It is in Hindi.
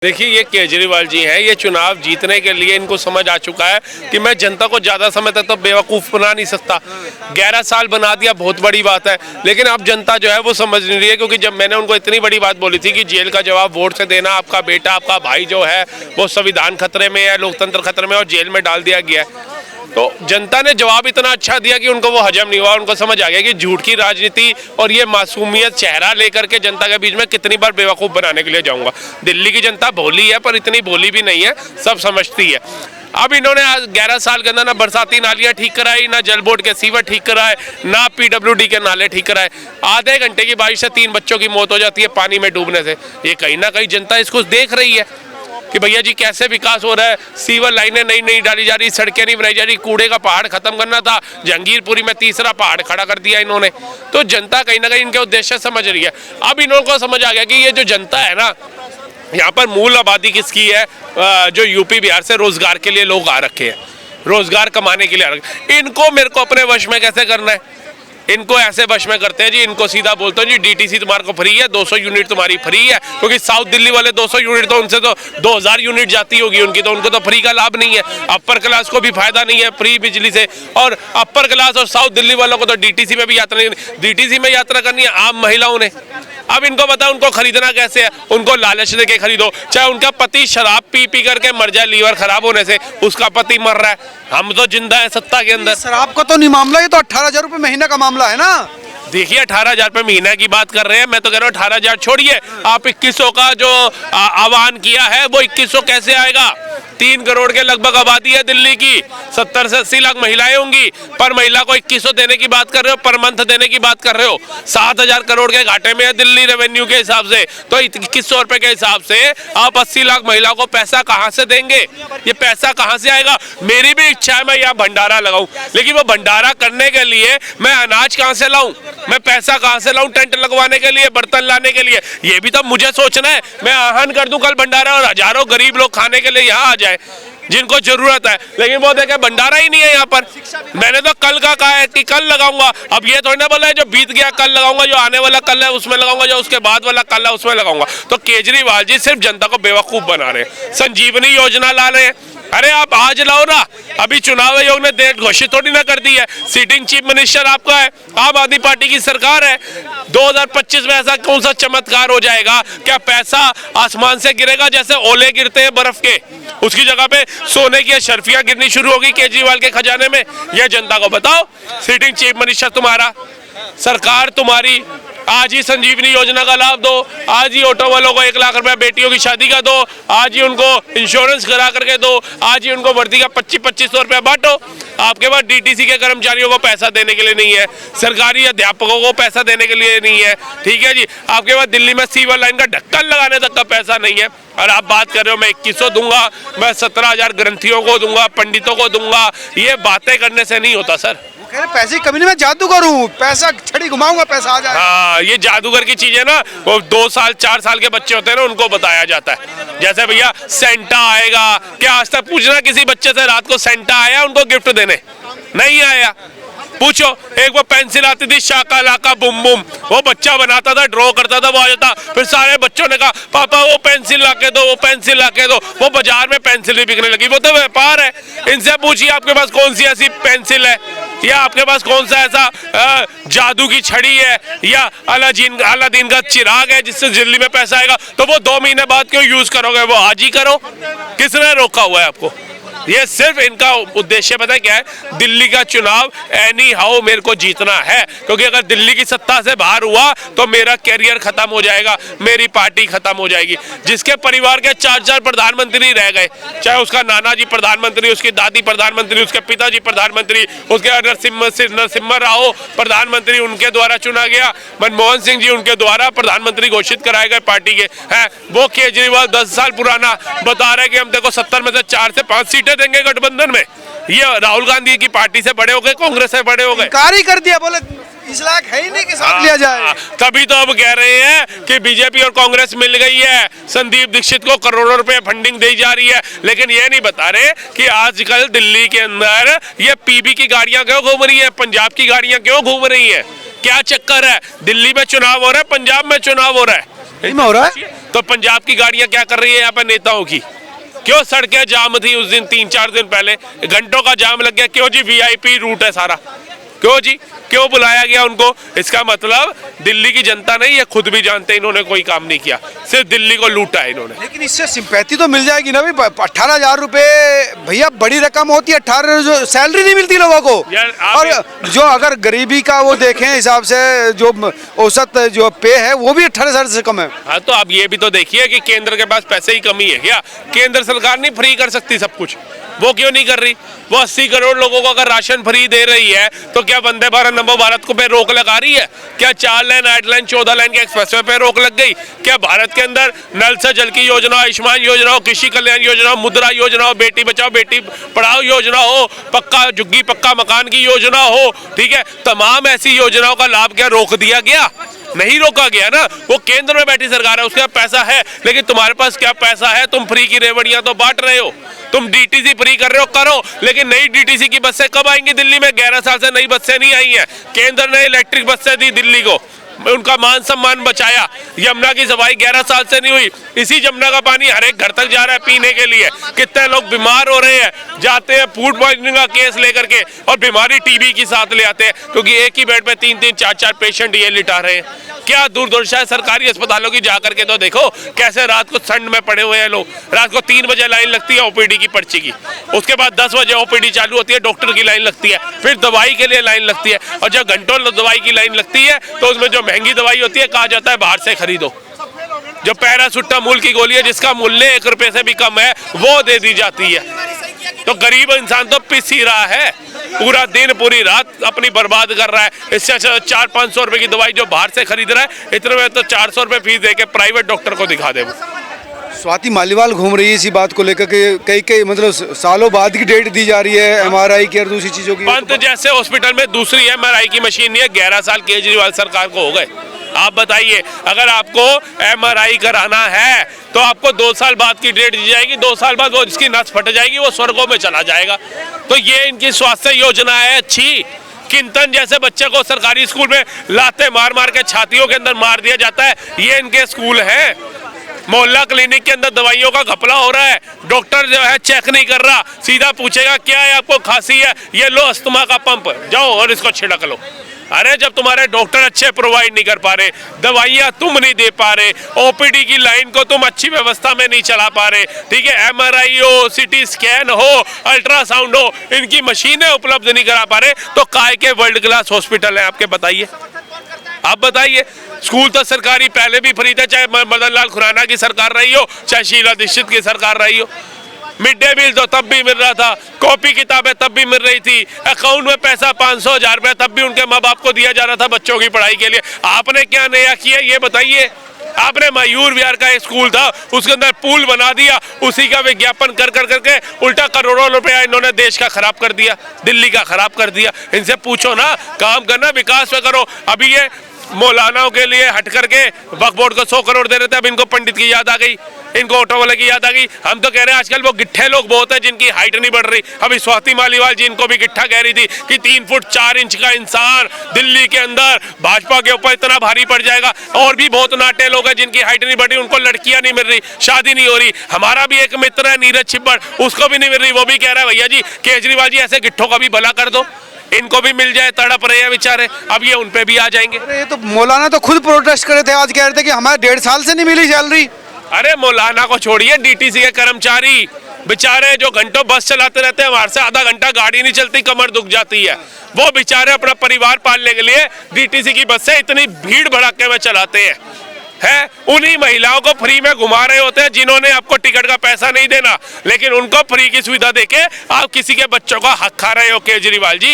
देखिए, ये केजरीवाल जी हैं, ये चुनाव जीतने के लिए इनको समझ आ चुका है कि मैं जनता को ज़्यादा समय तक तो बेवकूफ़ बना नहीं सकता। 11 साल बना दिया, बहुत बड़ी बात है, लेकिन अब जनता जो है वो समझ नहीं रही है। क्योंकि जब मैंने उनको इतनी बड़ी बात बोली थी कि जेल का जवाब वोट से देना, आपका बेटा, आपका भाई जो है वो संविधान खतरे में है, लोकतंत्र खतरे में और जेल में डाल दिया गया है, तो जनता ने जवाब इतना अच्छा दिया कि उनको वो हजम नहीं हुआ। उनको समझ आ गया कि झूठ की राजनीति और ये मासूमियत चेहरा लेकर के जनता के बीच में कितनी बार बेवकूफ़ बनाने के लिए जाऊंगा। दिल्ली की जनता भोली है, पर इतनी भोली भी नहीं है, सब समझती है। अब इन्होंने 11 साल के अंदर ना बरसाती नालियाँ ठीक कराई, ना जल बोर्ड के सीवर ठीक कराए, ना PWD के नाले ठीक कराए। आधे घंटे की बारिश से 3 बच्चों की मौत हो जाती है पानी में डूबने से। ये कहीं ना कहीं जनता इसको देख रही है कि भैया जी कैसे विकास हो रहा है। सीवर लाइनें नई नई डाली जा रही, सड़कें नहीं बनाई जा रही, कूड़े का पहाड़ खत्म करना था, जहांगीरपुरी में तीसरा पहाड़ खड़ा कर दिया इन्होंने। तो जनता कहीं ना कहीं इनके उद्देश्य समझ रही है। अब इनको समझ आ गया कि ये जो जनता है ना, यहाँ पर मूल आबादी किसकी है, जो यूपी बिहार से रोजगार के लिए लोग आ रखे हैं, रोजगार कमाने के लिए आ रखे। इनको मेरे को अपने वश में कैसे करना है, इनको ऐसे वश में करते हैं जी। इनको सीधा बोलते हैं जी DTC तुम्हारे को फ्री है, 200 यूनिट तुम्हारी फ्री है। क्योंकि साउथ दिल्ली वाले 200 यूनिट तो उनसे तो 2000 यूनिट जाती होगी उनकी, तो उनको तो फ्री का लाभ नहीं है। अपर क्लास को भी फायदा नहीं है फ्री बिजली से, और अपर क्लास और साउथ दिल्ली वालों को तो DTC में भी यात्रा नहीं, DTC में यात्रा करनी है आम महिलाओं ने। अब इनको पता उनको खरीदना कैसे है, उनको लालच देके खरीदो। चाहे उनका पति शराब पी पी करके मर जाए लीवर खराब होने से, उसका पति मर रहा है, हम तो जिंदा है सत्ता के अंदर। शराब का तो नहीं मामला, ये तो 18,000 रुपए महीना का मामला है ना। देखिए 18,000 रुपये महीना की बात कर रहे हैं, मैं तो कह रहा हूँ 18,000 छोड़िए, आप 2100 का जो आह्वान किया है वो 2100 कैसे आएगा। 3 करोड़ के लगभग आबादी है दिल्ली की, 70 से 80 लाख महिलाएं होंगी, पर महिला को 2100 देने की बात कर रहे हो, पर मंथ देने की बात कर रहे हो। 7,000 करोड़ के घाटे में है दिल्ली रेवेन्यू के हिसाब से, तो 2100 रुपए के हिसाब से आप 80 लाख महिलाओं को पैसा कहाँ से देंगे, ये पैसा कहाँ से आएगा। मेरी भी इच्छा है मैं यहाँ भंडारा लगाऊं, लेकिन वो भंडारा करने के लिए मैं अनाज कहाँ से लाऊं, मैं पैसा कहाँ से लाऊं, टेंट लगवाने के लिए, बर्तन लाने के लिए, ये भी तो मुझे सोचना है। मैं आह्वान कर दूं कल भंडारा और हजारों गरीब लोग खाने के लिए यहाँ आ जाए जिनको जरूरत है, लेकिन वो देखे भंडारा ही नहीं है यहाँ पर। मैंने तो कल का कहा है कि कल लगाऊंगा, अब ये थोड़ी ना बोला है जो बीत गया कल लगाऊंगा, जो आने वाला कल है उसमें लगाऊंगा, जो उसके बाद वाला कल है उसमें लगाऊंगा। तो केजरीवाल जी सिर्फ जनता को बेवकूफ बना रहे हैं, संजीवनी योजना ला रहे हैं। अरे आप आज लाओ ना, अभी चुनाव आयोग ने डेट घोषित थोड़ी ना कर दी है। सिटिंग चीफ मिनिस्टर आपका है, आम आदमी पार्टी की सरकार है। 2025 में ऐसा कौन सा चमत्कार हो जाएगा, क्या पैसा आसमान से गिरेगा जैसे ओले गिरते हैं बर्फ के, उसकी जगह पे सोने की शर्फियां गिरनी शुरू होगी केजरीवाल के खजाने में। यह जनता को बताओ। सिटिंग चीफ मिनिस्टर तुम्हारा, सरकार तुम्हारी, आज ही संजीवनी योजना का लाभ दो, आज ही ऑटो वालों को 1 लाख रुपया बेटियों की शादी का दो, आज ही उनको इंश्योरेंस करा करके दो, आज ही उनको वर्दी का 2500 रुपया बांटो। आपके पास DTC के कर्मचारियों को पैसा देने के लिए नहीं है, सरकारी अध्यापकों को पैसा देने के लिए नहीं है, ठीक है जी। आपके पास दिल्ली में सीवर लाइन का ढक्कन लगाने तक का पैसा नहीं है, और आप बात कर रहे हो मैं 2100 दूंगा, मैं 17,000 ग्रंथियों को दूंगा, पंडितों को दूंगा। ये बातें करने से नहीं होता सर। पैसे की कमी नहीं, मैं जादू करूं, पैसा छड़ी घुमाऊंगा पैसा आ जाए। हाँ, ये जादूगर की चीज है ना, वो 2 साल 4 साल के बच्चे होते हैं ना, उनको बताया जाता है। जैसे भैया सेंटा आएगा, क्या आज तक पूछना किसी बच्चे से रात को सेंटा आया उनको गिफ्ट देने? नहीं आया। पूछो, एक वो पेंसिल आती थी शाका लाका बुम बुम, वो बच्चा बनाता था, ड्रॉ करता था, वो आ जाता। फिर सारे बच्चों ने कहा पापा वो पेंसिल लाके दो, वो पेंसिल लाके दो। वो बाजार में पेंसिल भी बिकने लगी, वो तो व्यापार है। इनसे पूछिए आपके पास कौन सी ऐसी पेंसिल है, या आपके पास कौन सा ऐसा जादू की छड़ी है, या अलादीन का चिराग है जिससे दिल्ली में पैसा आएगा। तो वो 2 महीने बाद क्यों यूज करोगे, वो आज ही करो। किसने रोका हुआ है आपको? ये सिर्फ इनका उद्देश्य पता है क्या है, दिल्ली का चुनाव एनी हाउ मेरे को जीतना है, क्योंकि अगर दिल्ली की सत्ता से बाहर हुआ तो मेरा कैरियर खत्म हो जाएगा, मेरी पार्टी खत्म हो जाएगी। जिसके परिवार के 4 प्रधानमंत्री रह गए, चाहे उसका नाना जी प्रधानमंत्री, उसकी दादी प्रधानमंत्री, उसके पिताजी प्रधानमंत्री, उसके नरसिम्हा राव प्रधानमंत्री उनके द्वारा चुना गया, मनमोहन सिंह जी उनके द्वारा प्रधानमंत्री घोषित कराए गए पार्टी के हैं। वो केजरीवाल 10 साल पुराना बता रहे कि हम देखो 70 में से 4 से 5 सीटें देंगे गठबंधन में। ये राहुल गांधी की पार्टी से बड़े हो गए, कांग्रेस से बड़े हो गए, इनकार ही कर दिया, बोले इस लायक है ही नहीं कि साथ लिया जाए। तभी तो अब कह रहे हैं कि बीजेपी और कांग्रेस मिल गई है, संदीप दीक्षित को करोड़ों रुपए फंडिंग दी जा रही है। लेकिन ये नहीं बता रहे कि आजकल दिल्ली के अंदर ये PB की गाड़ियां क्यों घूम रही है, पंजाब की गाड़ियां क्यों घूम रही है, क्या चक्कर है। दिल्ली में चुनाव हो रहा है, पंजाब में चुनाव हो रहा है, हो रहा है। तो पंजाब की गाड़ियां क्या कर रही है यहाँ पर नेताओं की? क्यों सड़कें जाम थी उस दिन, 3-4 दिन पहले घंटों का जाम लग गया? क्यों जी? वीआईपी रूट है सारा। क्यों जी? क्यों बुलाया गया उनको? इसका मतलब दिल्ली की जनता नहीं, ये खुद भी जानते इन्होंने कोई काम नहीं किया, सिर्फ दिल्ली को लूटा है इन्होंने। लेकिन इससे सिंपैथी तो मिल जाएगी ना भाई। 18,000 रुपए भैया बड़ी रकम होती है। 18 जो सैलरी नहीं मिलती लोगों को। यार आप और जो अगर गरीबी का वो देखें हिसाब से जो औसत जो पे है वो भी 18,000 से कम है। हाँ, तो आप ये भी तो देखिए कि केंद्र के पास पैसे की कमी है क्या? केंद्र सरकार नहीं फ्री कर सकती सब कुछ? वो क्यों नहीं कर रही? वो 80 करोड़ लोगों को अगर राशन फ्री दे रही है तो क्या वंदे भारत नमो भारत को पे रोक लगा रही है? क्या 4 लाइन 8 लाइन 14 लाइन के एक्सप्रेसवे पे रोक लग गई? क्या भारत के अंदर नल से जल की योजना, आयुष्मान योजना हो, कृषि कल्याण योजना हो, मुद्रा योजना हो, बेटी बचाओ बेटी पढ़ाओ योजना हो, पक्का झुग्गी पक्का मकान की योजना हो, ठीक है, तमाम ऐसी योजनाओं का लाभ क्या रोक दिया गया? नहीं रोका गया ना। वो केंद्र में बैठी सरकार है, उसके पास पैसा है, लेकिन तुम्हारे पास क्या पैसा है? तुम फ्री की रेवड़ियां तो बांट रहे हो, तुम डीटीसी फ्री कर रहे हो, करो, लेकिन नई डीटीसी की बसें कब आएंगी दिल्ली में? 11 साल से नई बसें नहीं आई हैं। केंद्र ने इलेक्ट्रिक बसें दी दिल्ली को, उनका मान सम्मान बचाया। यमुना की सफाई 11 साल से नहीं हुई। इसी यमुना का पानी हर एक घर तक जा रहा है पीने के लिए। कितने लोग बीमार हो रहे हैं, जाते हैं फूड पॉइजनिंग का केस लेकर के और बीमारी टीबी की साथ ले आते हैं, क्योंकि एक ही बेड पे 3-3 4-4 पेशेंट ये लिटा रहे हैं। क्या दुर्दशा है सरकारी अस्पतालों की, जाकर के तो देखो कैसे रात को ठंड में पड़े हुए हैं लोग। रात को 3 बजे लाइन लगती है ओपीडी की पर्ची की, उसके बाद 10 बजे ओपीडी चालू होती है, डॉक्टर की लाइन लगती है, फिर दवाई के लिए लाइन लगती है, और जब घंटों दवाई की लाइन लगती है तो उसमें जो महंगी दवाई होती है कहा जाता है बाहर से खरीदो। जो पैरासिटामोल की गोली है जिसका मूल्य 1 रुपए से भी कम है वो दे दी जाती है। तो गरीब इंसान तो पिस ही रहा है, पूरा दिन पूरी रात अपनी बर्बाद कर रहा है। इससे अच्छा 400-500 रुपए की दवाई जो बाहर से खरीद रहा है, इतने में तो 400 रुपए फीस दे के प्राइवेट डॉक्टर को दिखा दे। स्वाति मालीवाल घूम रही है इसी बात को लेकर के, कई मतलब सालों बाद की डेट दी जा रही है MRI की और दूसरी चीजों की। पंत जैसे हॉस्पिटल में दूसरी MRI की मशीन नहीं है। 11 साल केजरीवाल सरकार को हो गए। आप बताइए, अगर आपको MRI कराना है तो आपको 2 साल बाद की डेट दी जाएगी, 2 साल बाद वो जिसकी नस फट जाएगी वो स्वर्गों में चला जाएगा। तो ये इनकी स्वास्थ्य योजना है अच्छी। किंतन जैसे बच्चे को सरकारी स्कूल में लाते मार मार के छातियों के अंदर मार दिया जाता है, ये इनके स्कूल है। मोहल्ला क्लिनिक के अंदर दवाइयों का घपला हो रहा है, डॉक्टर जो है चेक नहीं कर रहा, सीधा पूछेगा क्या है आपको, खांसी है, ये लो अस्थमा का पंप, जाओ और इसको छिड़क लो। अरे जब तुम्हारे डॉक्टर अच्छे प्रोवाइड नहीं कर पा रहे, दवाइयाँ तुम नहीं दे पा रहे, ओपीडी की लाइन को तुम अच्छी व्यवस्था में नहीं चला पा रहे, ठीक है, MRI हो, CT स्कैन हो, अल्ट्रासाउंड हो, इनकी मशीनें उपलब्ध नहीं करा पा रहे, तो काय के वर्ल्ड क्लास हॉस्पिटल है आपके? बताइए, आप बताइए। स्कूल तो सरकारी पहले भी फ्री था, चाहे मदन लाल खुराना की सरकार रही हो, चाहे शीला दीक्षित की सरकार रही हो। मिड डे मील तो तब भी मिल रहा था, कॉपी किताबें तब भी मिल रही थी, अकाउंट में पैसा 500-1000 रुपये तब भी उनके माँ बाप को दिया जा रहा था बच्चों की पढ़ाई के लिए। आपने क्या नया किया ये बताइए? आपने मयूर विहार का एक स्कूल था, उसके अंदर पूल बना दिया, उसी का विज्ञापन कर कर करके उल्टा करोड़ों रुपया इन्होंने देश का खराब कर दिया, दिल्ली का खराब कर दिया। इनसे पूछो ना, काम करना, विकास में करो। अभी ये मौलानाओं के लिए हट करके वक्फ बोर्ड को 100 करोड़ दे रहे थे, अब इनको पंडित की याद आ गई, इनको ऑटो वाले की याद आ गई। हम तो कह रहे हैं आजकल वो गिट्ठे लोग बहुत है जिनकी हाइट नहीं बढ़ रही। अभी स्वाति मालीवाल जी इनको भी गिट्ठा कह रही थी कि 3 फुट 4 इंच का इंसान दिल्ली के अंदर भाजपा के ऊपर इतना भारी पड़ जाएगा। और भी बहुत नाटे लोग हैं जिनकी हाइट नहीं बढ़ रही, उनको लड़कियां नहीं मिल रही, शादी नहीं हो रही। हमारा भी एक मित्र है नीरज छिब्बड़, उसको भी नहीं मिल रही, वो भी कह रहा है भैया जी केजरीवाल जी ऐसे गिट्ठों का भी भला कर दो, इनको भी मिल जाए, तड़प रहे हैं बेचारे। अब ये उन पे भी आ जाएंगे। ये तो मौलाना तो खुद प्रोटेस्ट करे थे, आज कह रहे थे कि हमारे 1.5 साल से नहीं मिली सैलरी। अरे मौलाना को छोड़िए, डीटीसी के कर्मचारी बेचारे जो घंटों बस चलाते रहते हैं, हमारे से आधा घंटा गाड़ी नहीं चलती, कमर दुख जाती है, वो बेचारे अपना परिवार पालने के लिए डीटीसी की बसें इतनी भीड़ भड़ाके में चलाते हैं। उन्हीं महिलाओं को फ्री में घुमा रहे होते हैं जिन्होंने आपको टिकट का पैसा नहीं देना, लेकिन उनको फ्री की सुविधा देके आप किसी के बच्चों का हक खा रहे हो केजरीवाल जी।